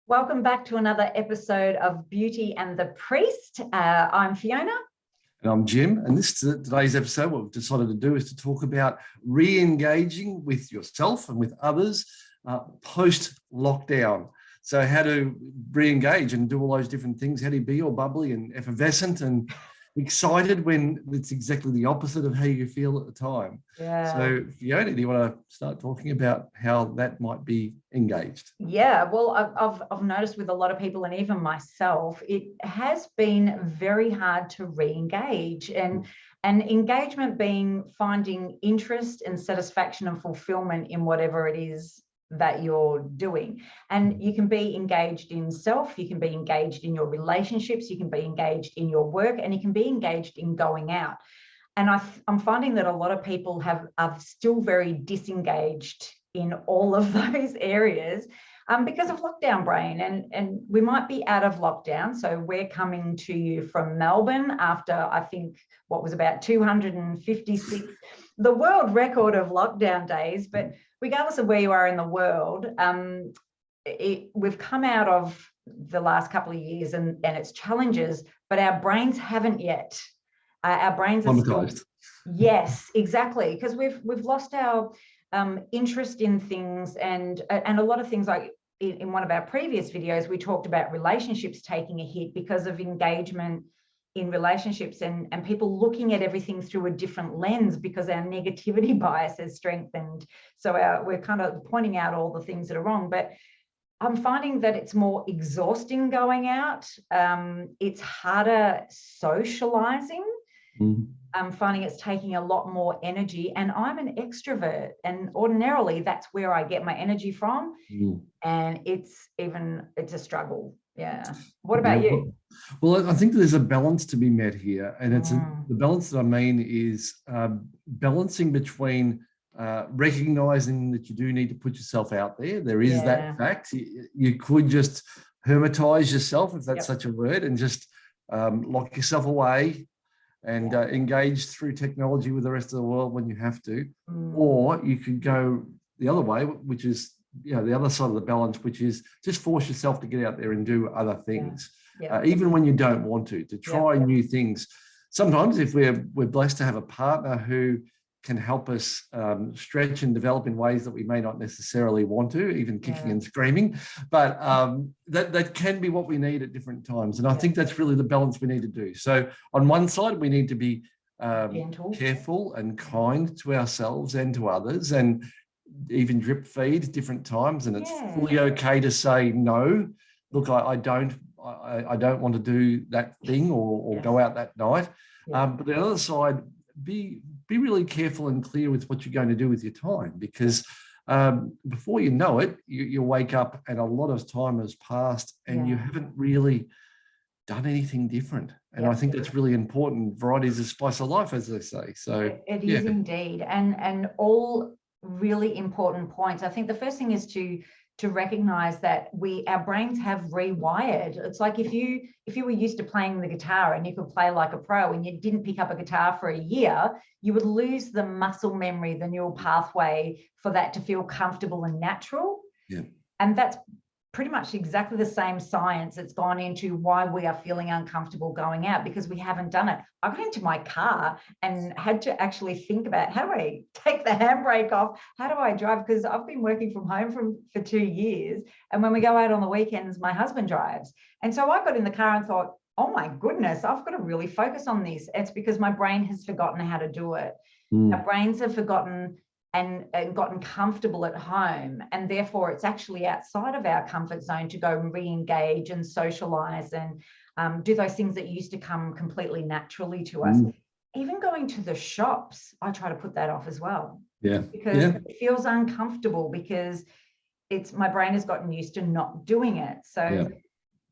Welcome back to another episode of Beauty and the Priest. I'm Fiona. And I'm Jim. And today's episode, what we've decided to do is to talk about re-engaging with yourself and with others post-lockdown. So how to re-engage and do all those different things. How do you be all bubbly and effervescent and excited when it's exactly the opposite of how you feel at the time? Yeah. So Fiona, do you want to start talking about how that might be engaged? Yeah, well, I've noticed with a lot of people and even myself, it has been very hard to re-engage, and engagement being finding interest and satisfaction and fulfillment in whatever it is that you're doing. And you can be engaged in self, you can be engaged in your relationships, you can be engaged in your work, and you can be engaged in going out. And I'm finding that a lot of people are still very disengaged in all of those areas because of lockdown brain. And we might be out of lockdown. So we're coming to you from Melbourne after, I think, what was about 256, the world record of lockdown days. But regardless of where you are in the world, we've come out of the last couple of years and its challenges, but our brains haven't yet. Our brains are still, yes, exactly, because we've lost our interest in things, and a lot of things. Like in one of our previous videos, we talked about relationships taking a hit because of engagement in relationships and people looking at everything through a different lens because our negativity bias has strengthened. So we're kind of pointing out all the things that are wrong, but I'm finding that it's more exhausting going out. It's harder socializing. I'm finding it's taking a lot more energy, and I'm an extrovert, and ordinarily that's where I get my energy from. And it's a struggle. Yeah. What about you? Well, I think there's a balance to be met here, and it's the balance that I mean is balancing between recognizing that you do need to put yourself out there. There is that fact. You could just hermitize yourself, if that's such a word, and just lock yourself away and engage through technology with the rest of the world when you have to. Or you could go the other way, which is the other side of the balance, which is just force yourself to get out there and do other things, even when you don't want to try new things. Sometimes if we're blessed to have a partner who can help us stretch and develop in ways that we may not necessarily want to, even kicking and screaming, but that can be what we need at different times. And I think that's really the balance we need to do. So on one side, we need to be careful and kind to ourselves and to others, and even drip feed different times. And it's fully okay to say, no, look, I don't want to do that thing or go out that night. But the other side, be really careful and clear with what you're going to do with your time, because before you know it, you wake up and a lot of time has passed and you haven't really done anything different. And I think that's really important. Variety is the spice of life, as they say. So it is indeed, and all really important points. I think the first thing is to recognize that our brains have rewired. It's like if you were used to playing the guitar and you could play like a pro and you didn't pick up a guitar for a year, you would lose the muscle memory, the neural pathway for that to feel comfortable and natural. And that's pretty much exactly the same science that's gone into why we are feeling uncomfortable going out, because we haven't done it. I got into my car and had to actually think about, how do I take the handbrake off? How do I drive? Because I've been working from home for 2 years. And when we go out on the weekends, my husband drives. And so I got in the car and thought, oh my goodness, I've got to really focus on this. It's because my brain has forgotten how to do it. Our brains have forgotten and gotten comfortable at home, and therefore it's actually outside of our comfort zone to go and re-engage and socialize and do those things that used to come completely naturally to us. Even going to the shops, I try to put that off as well, because it feels uncomfortable, because my brain has gotten used to not doing it. So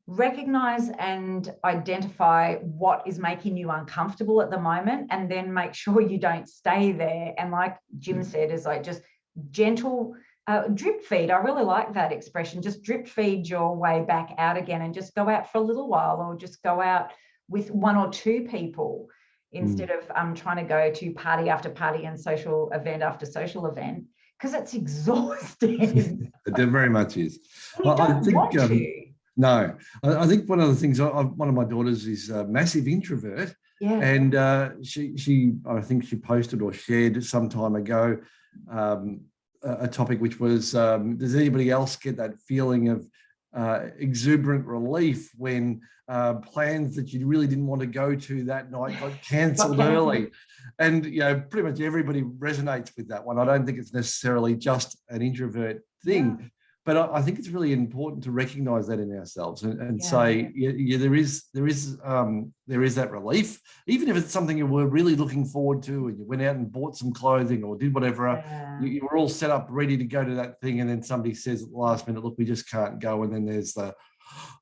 recognize and identify what is making you uncomfortable at the moment, and then make sure you don't stay there. And like Jim said, is like just gentle drip feed. I really like that expression. Just drip feed your way back out again, and just go out for a little while, or just go out with 1 or 2 people instead of trying to go to party after party and social event after social event, because it's exhausting. It very much is. Well, I think No, I think one of the things, one of my daughters is a massive introvert. Yeah. And she I think she posted or shared some time ago a topic which was, does anybody else get that feeling of exuberant relief when plans that you really didn't want to go to that night got cancelled early? And pretty much everybody resonates with that one. I don't think it's necessarily just an introvert thing. Yeah. But I think it's really important to recognise that in ourselves and say, there is that relief, even if it's something you were really looking forward to, and you went out and bought some clothing or did whatever. You were all set up, ready to go to that thing, and then somebody says at the last minute, "Look, we just can't go." And then there's the,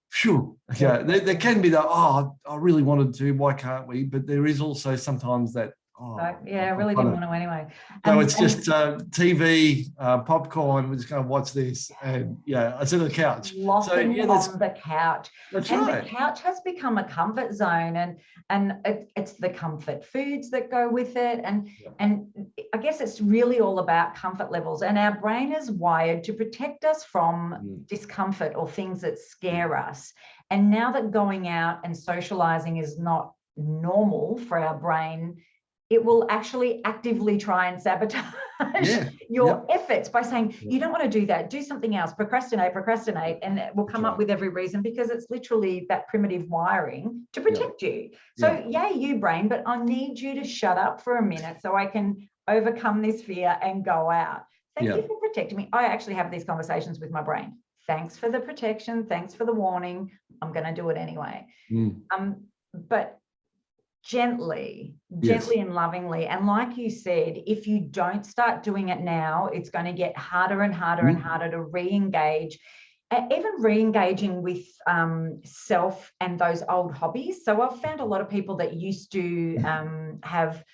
phew. Yeah, there can be the, I really wanted to. Why can't we? But there is also sometimes that. I really didn't want to anyway. So it's just TV, popcorn. We're just going to watch this, and I sit on the couch. On the couch. That's and right. The couch has become a comfort zone, and it's the comfort foods that go with it, and I guess it's really all about comfort levels. And our brain is wired to protect us from discomfort or things that scare us. And now that going out and socializing is not normal for our brain, it will actually actively try and sabotage your efforts by saying, you don't want to do that, do something else, procrastinate, and it will come up with every reason, because it's literally that primitive wiring to protect you. So you brain, but I need you to shut up for a minute so I can overcome this fear and go out. Thank you for protecting me. I actually have these conversations with my brain. Thanks for the protection. Thanks for the warning. I'm going to do it anyway. But gently and lovingly. And like you said, if you don't start doing it now, it's going to get harder and harder and harder to re-engage, even re-engaging with self and those old hobbies. So I've found a lot of people that used to have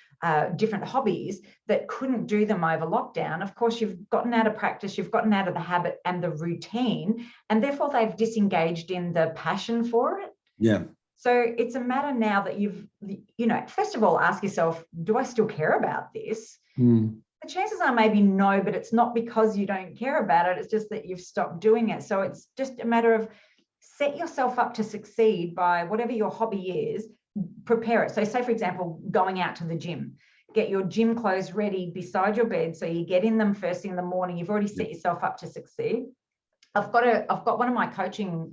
different hobbies that couldn't do them over lockdown. Of course, you've gotten out of practice, you've gotten out of the habit and the routine, and therefore they've disengaged in the passion for it. Yeah. So it's a matter now that you've, first of all, ask yourself, do I still care about this? The chances are maybe no, but it's not because you don't care about it. It's just that you've stopped doing it. So it's just a matter of set yourself up to succeed by whatever your hobby is, prepare it. So say, for example, going out to the gym, get your gym clothes ready beside your bed. So you get in them first thing in the morning. You've already set yourself up to succeed. I've got one of my coaching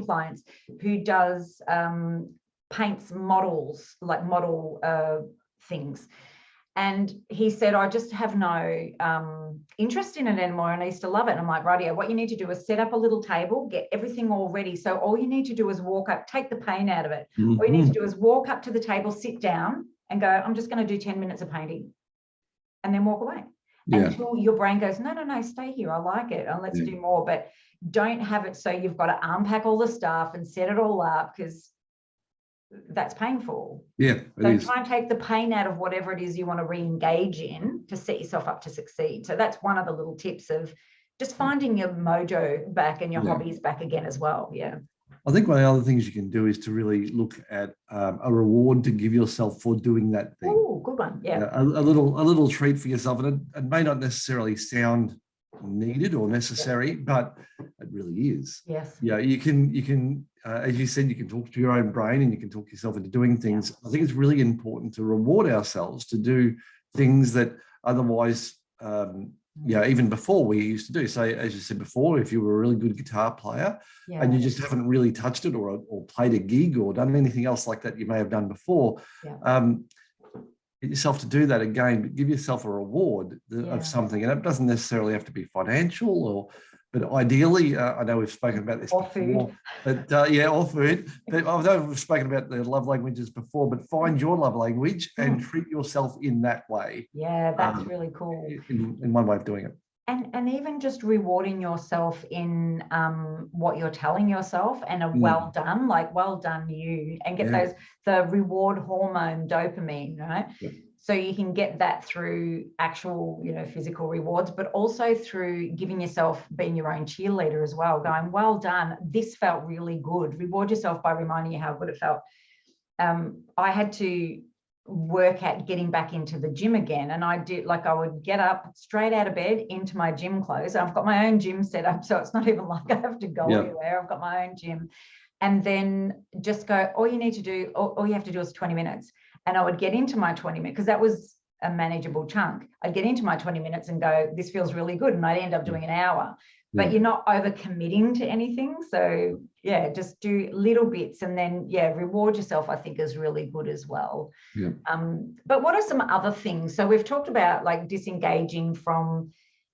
clients who does paints models, like model things, and he said, I just have no interest in it anymore, and I used to love it. And I'm like, rightio, what you need to do is set up a little table, get everything all ready. So all you need to do is walk up, take the pain out of it. All you need to do is walk up to the table, sit down, and go, I'm just going to do 10 minutes of painting, and then walk away. Until your brain goes, no, stay here. I like it. And let's do more. But don't have it so you've got to unpack all the stuff and set it all up, because that's painful. So try and take the pain out of whatever it is you want to re-engage in to set yourself up to succeed. So that's one of the little tips of just finding your mojo back and your hobbies back again as well. I think one of the other things you can do is to really look at a reward to give yourself for doing that thing. Oh, good one. A little treat for yourself, and it may not necessarily sound needed or necessary, but it really is. Yes. You can as you said, you can talk to your own brain and you can talk yourself into doing things. I think it's really important to reward ourselves to do things that otherwise even before we used to do. So as you said before, if you were a really good guitar player and you just haven't really touched it or played a gig or done anything else like that you may have done before, get yourself to do that again, but give yourself a reward of something. And it doesn't necessarily have to be financial but ideally, I know we've spoken about this before, food. But or food. But I know we've spoken about the love languages before, but find your love language and treat yourself in that way. Yeah, that's really cool. In one way of doing it. And even just rewarding yourself in what you're telling yourself, and a well done, like well done you, and get the reward hormone dopamine, right? So you can get that through actual, physical rewards, but also through giving yourself, being your own cheerleader as well, going, well done, this felt really good. Reward yourself by reminding you how good it felt. I had to work at getting back into the gym again. And I would get up straight out of bed into my gym clothes. I've got my own gym set up, so it's not even like I have to go anywhere. I've got my own gym. And then just go, all you have to do is 20 minutes. And I would get into my 20 minutes, because that was a manageable chunk. I'd get into my 20 minutes and go, this feels really good. And I'd end up doing an hour. But you're not overcommitting to anything. So yeah, just do little bits, and then reward yourself, I think, is really good as well. Yeah. But what are some other things? So we've talked about like disengaging from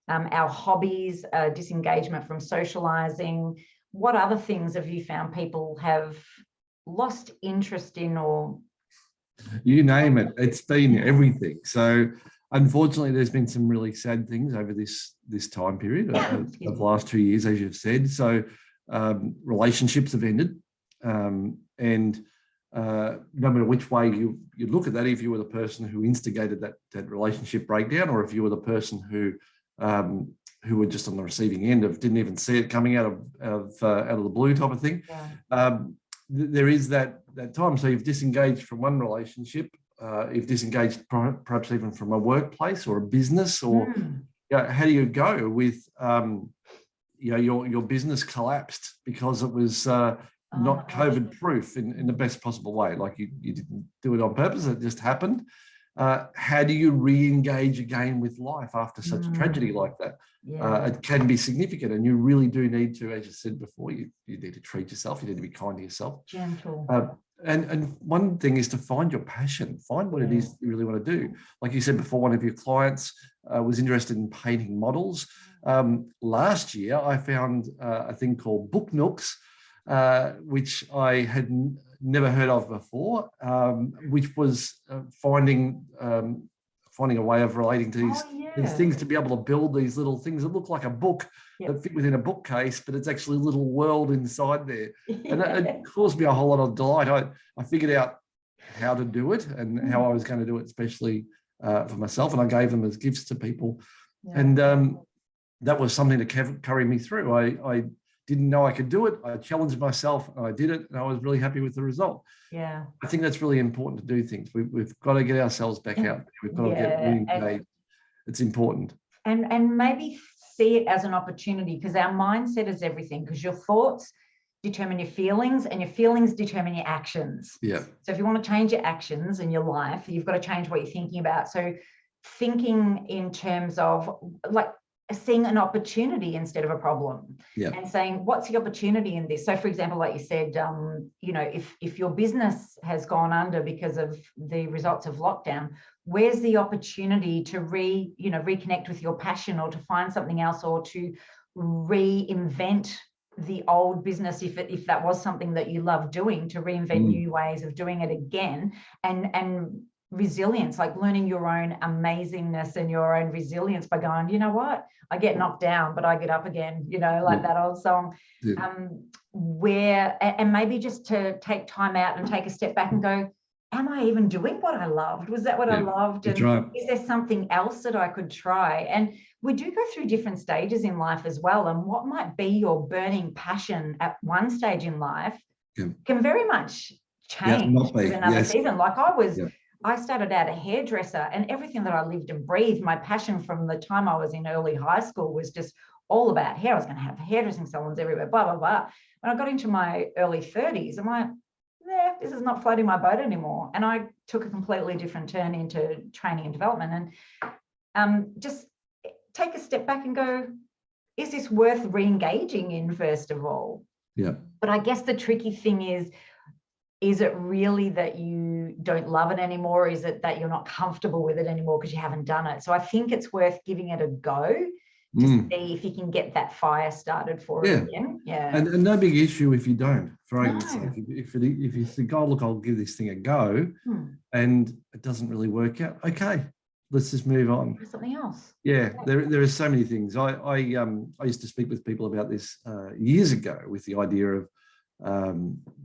our hobbies, disengagement from socializing. What other things have you found people have lost interest in, or? You name it, it's been everything. So unfortunately, there's been some really sad things over this time period of the last 2 years, as you've said. So relationships have ended, and no matter which way you look at that, if you were the person who instigated that relationship breakdown, or if you were the person who were just on the receiving end of, didn't even see it coming out of the blue type of thing, there is that time. So you've disengaged from one relationship. You've disengaged perhaps even from a workplace or a business, or how do you go with your business collapsed because it was not COVID proof in the best possible way? Like you didn't do it on purpose, it just happened. How do you re-engage again with life after such a tragedy like that? It can be significant, and you really do need to, as you said before, you need to treat yourself. You need to be kind to yourself. Gentle. And one thing is to find your passion. Find what it is you really want to do. Like you said before, one of your clients was interested in painting models. Last year, I found a thing called Book Nooks, which I had never heard of before, which was finding a way of relating to these things, to be able to build these little things that look like a book that fit within a bookcase, but it's actually a little world inside there. And it caused me a whole lot of delight. I figured out how to do it and how I was going to do it, especially for myself, and I gave them as gifts to people. And that was something to carry me through. I didn't know I could do it. I challenged myself and I did it, and I was really happy with the result. I think that's really important to do things. We've got to get ourselves back out there. We've got to get re-engaged. It's important. And maybe see it as an opportunity, because our mindset is everything, because your thoughts determine your feelings, and your feelings determine your actions. So if you want to change your actions in your life, you've got to change what you're thinking about. So thinking in terms of like seeing an opportunity instead of a problem, and saying, what's the opportunity in this? So for example, like you said, if your business has gone under because of the results of lockdown, where's the opportunity to reconnect with your passion, or to find something else, or to reinvent the old business, if that was something that you love doing, to reinvent new ways of doing it again, and resilience, like learning your own amazingness and your own resilience by going, you know what, I get knocked down, but I get up again, like that old song. And maybe just to take time out and take a step back and go, am I even doing what I loved? Was that what I loved? And is there something else that I could try? And we do go through different stages in life as well. And what might be your burning passion at one stage in life can very much change with another season. Like I started out a hairdresser, and everything that I lived and breathed, my passion from the time I was in early high school was just all about hair. I was going to have hairdressing salons everywhere, blah, blah, blah. When I got into my early 30s, I'm like, this is not floating my boat anymore. And I took a completely different turn into training and development, and just take a step back and go, is this worth re-engaging in, first of all? But I guess the tricky thing is it really that you don't love it anymore? Is it that you're not comfortable with it anymore because you haven't done it? So I think it's worth giving it a go to see if you can get that fire started for it again. And no big issue if you don't. For argument's sake, if you think, oh, look, I'll give this thing a go, and it doesn't really work out, okay, let's just move on. Try something else. There are so many things. I used to speak with people about this years ago, with the idea of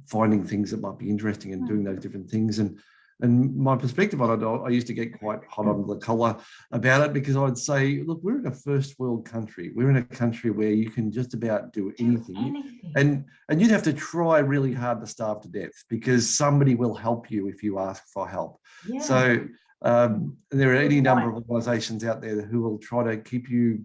finding things that might be interesting and doing those different things. And And my perspective on it, I used to get quite hot under the collar about it, because I'd say, look, we're in a first world country. We're in a country where you can just about do anything. And you'd have to try really hard to starve to death, because somebody will help you if you ask for help. Yeah. So there are any number of organisations out there who will try to keep you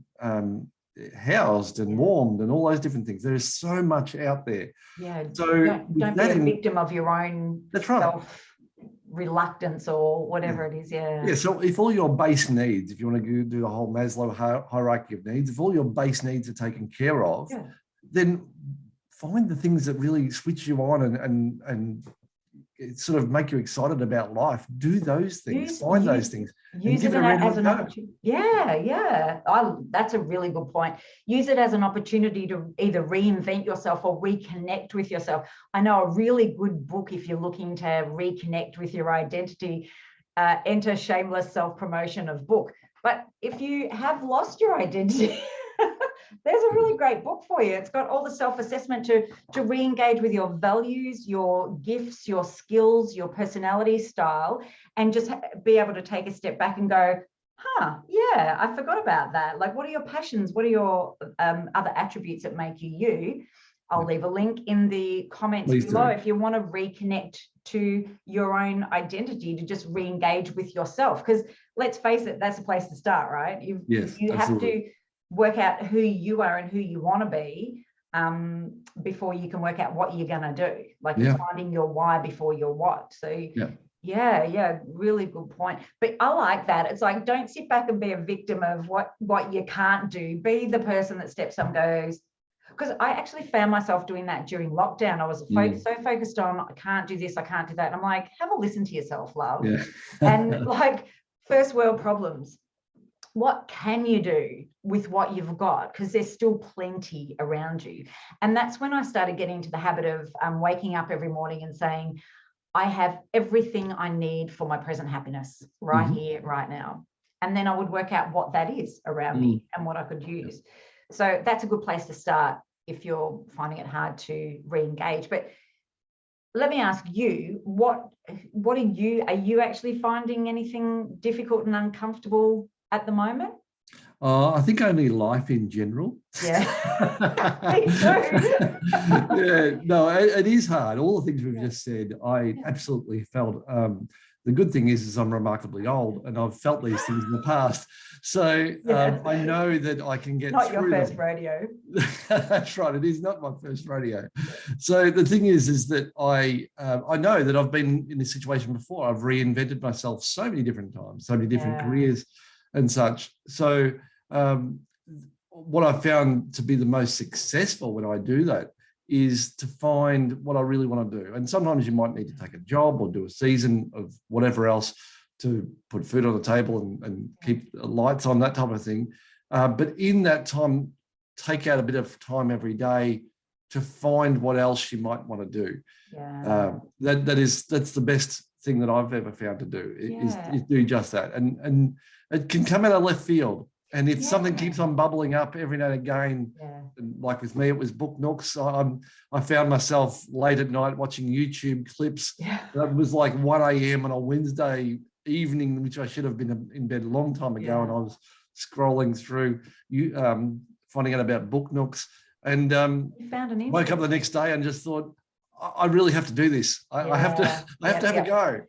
housed and warmed and all those different things. There's so much out there. Yeah. So don't be a victim of your own self-reluctance or whatever it is. Yeah. Yeah. So if all your base needs, if you want to do the whole Maslow hierarchy of needs, if all your base needs are taken care of, then find the things that really switch you on and sort of make you excited about life. Do those things. Find those things. Use it as an opportunity. Yeah. That's a really good point. Use it as an opportunity to either reinvent yourself or reconnect with yourself. I know a really good book if you're looking to reconnect with your identity. Enter Shameless Self-Promotion of book. But if you have lost your identity, there's a really great book for you. It's got all the self-assessment to re-engage with your values, your gifts, your skills, your personality style, and just be able to take a step back and go, yeah, I forgot about that. Like, what are your passions? What are your other attributes that make you you? I'll leave a link in the comments below if you want to reconnect to your own identity, to just re-engage with yourself. Because let's face it, that's the place to start, right? You have to work out who you are and who you want to be before you can work out what you're going to do. Like finding your why before your what. So really good point. But I like that. It's like, don't sit back and be a victim of what you can't do. Be the person that steps up and goes, because I actually found myself doing that during lockdown. I was so focused on, I can't do this, I can't do that. And I'm like, have a listen to yourself, love. Yeah. And like, first world problems. What can you do with what you've got? Because there's still plenty around you. And that's when I started getting into the habit of waking up every morning and saying, I have everything I need for my present happiness right here, right now. And then I would work out what that is around me and what I could use. So that's a good place to start if you're finding it hard to re-engage. But let me ask you, what are you actually finding anything difficult and uncomfortable at the moment? I think only life in general. Yeah, me too. It is hard. All the things we've just said, I absolutely felt. The good thing is I'm remarkably old, and I've felt these things in the past. So I know that I can get not through your first rodeo. That's right. It is not my first rodeo. So the thing is that I know that I've been in this situation before. I've reinvented myself so many different times, so many different careers and such. So what I found to be the most successful when I do that is to find what I really want to do. And sometimes you might need to take a job or do a season of whatever else to put food on the table and keep lights on, that type of thing. But in that time, take out a bit of time every day to find what else you might want to do. Yeah. That's the best thing that I've ever found to do is do just that. And it can come out of left field. And if something keeps on bubbling up every now and again, like with me, it was book nooks. I found myself late at night watching YouTube clips. That was like 1 a.m. on a Wednesday evening, which I should have been in bed a long time ago. And I was scrolling through, finding out about book nooks. And woke up the next day and just thought, I really have to do this. I have to have a go.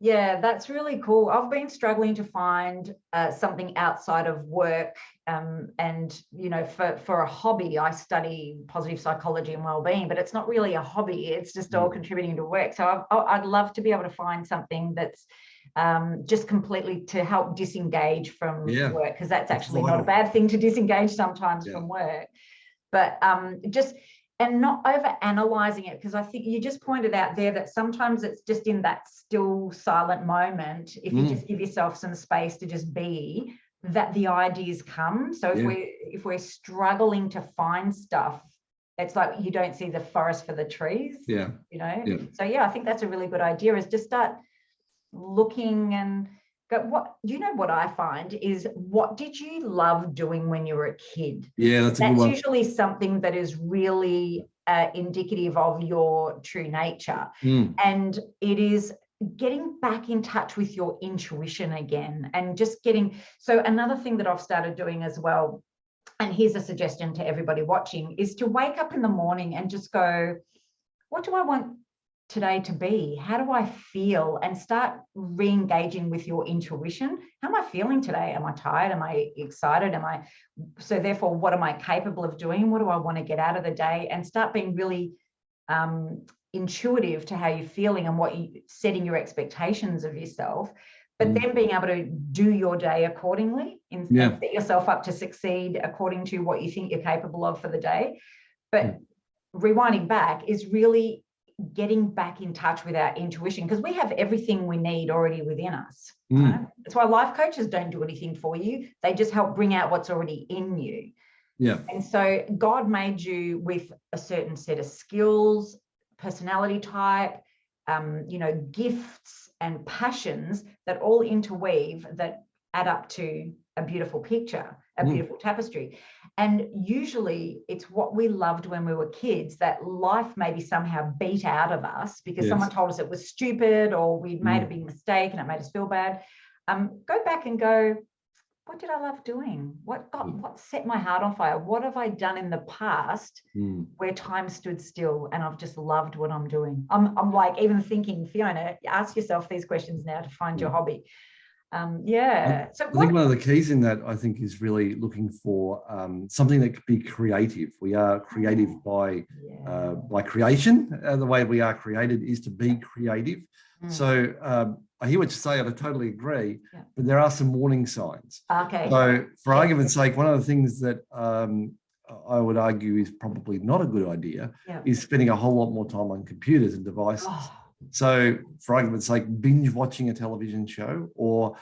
Yeah, that's really cool. I've been struggling to find something outside of work. And, you know, for a hobby, I study positive psychology and wellbeing, but it's not really a hobby. It's just all contributing to work. So I'd love to be able to find something that's just completely to help disengage from work, because that's actually not a bad thing to disengage sometimes from work. But and not over analyzing it, because I think you just pointed out there that sometimes it's just in that still silent moment, if you just give yourself some space to just be, that the ideas come. So if we're struggling to find stuff, it's like you don't see the forest for the trees. You know. So I think that's a really good idea, is just start looking and go, what do you know what I find is, what did you love doing when you were a kid? That's a good one. Usually something that is really indicative of your true nature. And it is getting back in touch with your intuition again, and just so another thing that I've started doing as well, and here's a suggestion to everybody watching, is to wake up in the morning and just go, what do I want today to be? How do I feel? And start re-engaging with your intuition. How am I feeling today? Am I tired? Am I excited? So therefore, what am I capable of doing? What do I want to get out of the day? And start being really intuitive to how you're feeling and setting your expectations of yourself, but then being able to do your day accordingly and set yourself up to succeed according to what you think you're capable of for the day. But rewinding back is really getting back in touch with our intuition, because we have everything we need already within us. Right? That's why life coaches don't do anything for you. They just help bring out what's already in you. Yeah. And so God made you with a certain set of skills, personality type, gifts and passions that all interweave, that add up to a beautiful picture, a beautiful tapestry. And usually it's what we loved when we were kids that life maybe somehow beat out of us because someone told us it was stupid, or we'd made a big mistake and it made us feel bad. Go back and go, what did I love doing? What set my heart on fire? What have I done in the past where time stood still and I've just loved what I'm doing? I'm like even thinking, Fiona, ask yourself these questions now to find your hobby. So I think one of the keys in that, I think, is really looking for something that could be creative. We are creative by creation. The way we are created is to be creative. So I hear what you say, and I totally agree, but there are some warning signs. Okay. So for argument's sake, one of the things that I would argue is probably not a good idea is spending a whole lot more time on computers and devices. So for argument's sake, binge watching a television show or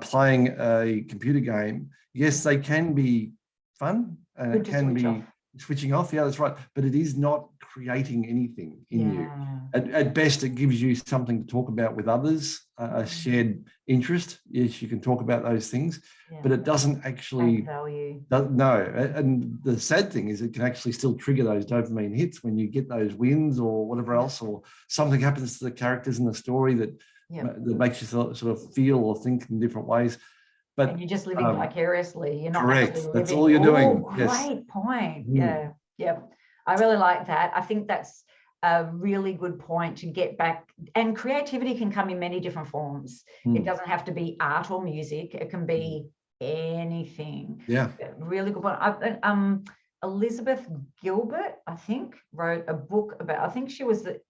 playing a computer game, yes, they can be fun and it can be switching off. Yeah, that's right. But it is not creating anything in you. At best, it gives you something to talk about with others, a shared interest. Yes, you can talk about those things, but it doesn't actually value. No. And the sad thing is it can actually still trigger those dopamine hits when you get those wins or whatever else, or something happens to the characters in the story that makes you sort of feel or think in different ways. But and you're just living vicariously. You're not correct. actually living. That's all you're doing. Great point. Yeah. I really like that. I think that's a really good point to get back. And creativity can come in many different forms. It doesn't have to be art or music. It can be anything. Yeah. Really good point. Elizabeth Gilbert, I think, wrote a book about, I think she was the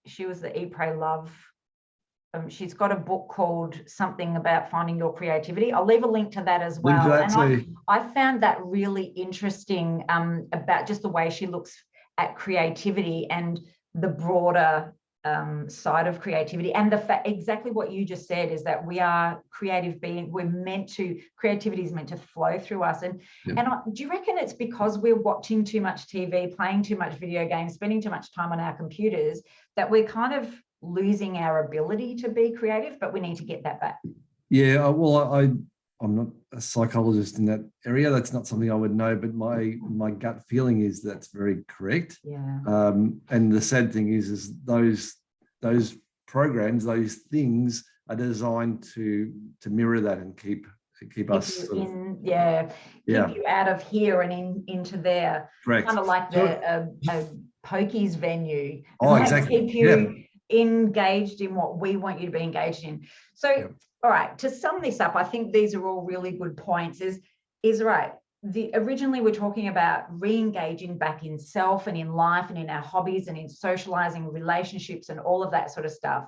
Eat, Pray, Love. She's got a book called something about finding your creativity. I'll leave a link to that as well. I found that really interesting about just the way she looks at creativity and the broader side of creativity, and the fact exactly what you just said is that we are creative beings. Creativity is meant to flow through us. And do you reckon it's because we're watching too much TV, playing too much video games, spending too much time on our computers that we're kind of losing our ability to be creative, but we need to get that back? Yeah, well, I'm not a psychologist in that area. That's not something I would know, but my gut feeling is that's very correct. Yeah. And the sad thing is those programs, those things are designed to mirror that and keep us keep you out of here and into there. Correct. Kind of like a pokies venue. Exactly. Keep you engaged in what we want you to be engaged in. So all right, to sum this up, I think these are all really good points. Is right. Originally we're talking about re-engaging back in self and in life and in our hobbies and in socializing, relationships and all of that sort of stuff.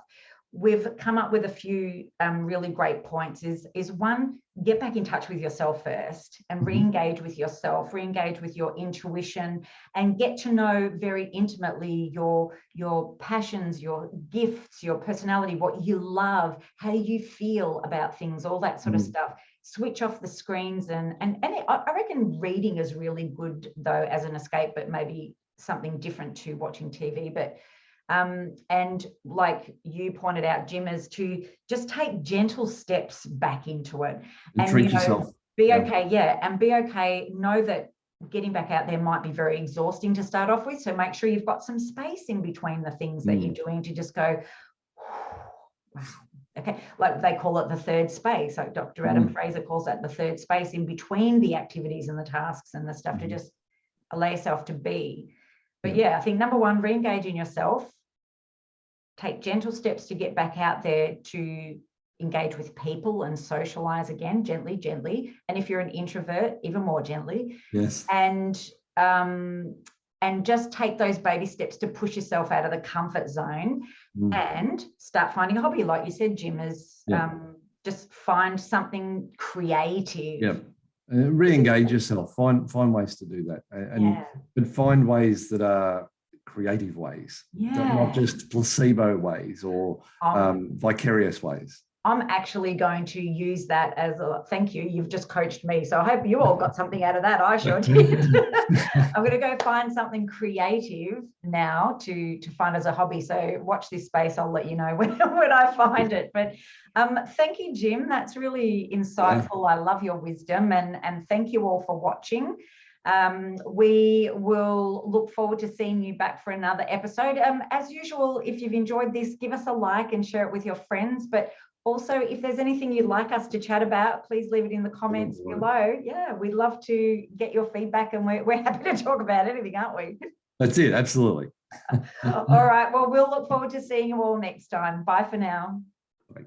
We've come up with a few really great points. Is one, get back in touch with yourself first and re-engage with yourself, re-engage with your intuition, and get to know very intimately your passions, your gifts, your personality, what you love, how you feel about things, all that sort of stuff. Switch off the screens and I reckon reading is really good though as an escape, but maybe something different to watching TV. But and like you pointed out, Jim, is to just take gentle steps back into it and treat yourself. Be okay, and be okay. Know that getting back out there might be very exhausting to start off with, so make sure you've got some space in between the things that you're doing to just go, wow, Okay, like they call it the third space. Like Dr. Adam Fraser calls that the third space in between the activities and the tasks and the stuff to just allow yourself to be. But yeah, I think number one, re-engage in yourself. Take gentle steps to get back out there to engage with people and socialize again, gently. And if you're an introvert, even more gently. Yes. And just take those baby steps to push yourself out of the comfort zone and start finding a hobby. Like you said, Jim, is just find something creative. Yeah. Re-engage yourself. Find ways to do that. But find ways that are creative ways, not just placebo ways or vicarious ways. I'm actually going to use that as a thank you. You've just coached me. So I hope you all got something out of that. I sure did. I'm going to go find something creative now to find as a hobby. So watch this space. I'll let you know when I find it. But thank you, Jim. That's really insightful. I love your wisdom, and thank you all for watching. We will look forward to seeing you back for another episode. As usual, if you've enjoyed this, give us a like and share it with your friends. But also, if there's anything you'd like us to chat about, please leave it in the comments below. Yeah, we'd love to get your feedback, and we're happy to talk about anything, aren't we? That's it, absolutely. All right, well, we'll look forward to seeing you all next time. Bye for now. Bye.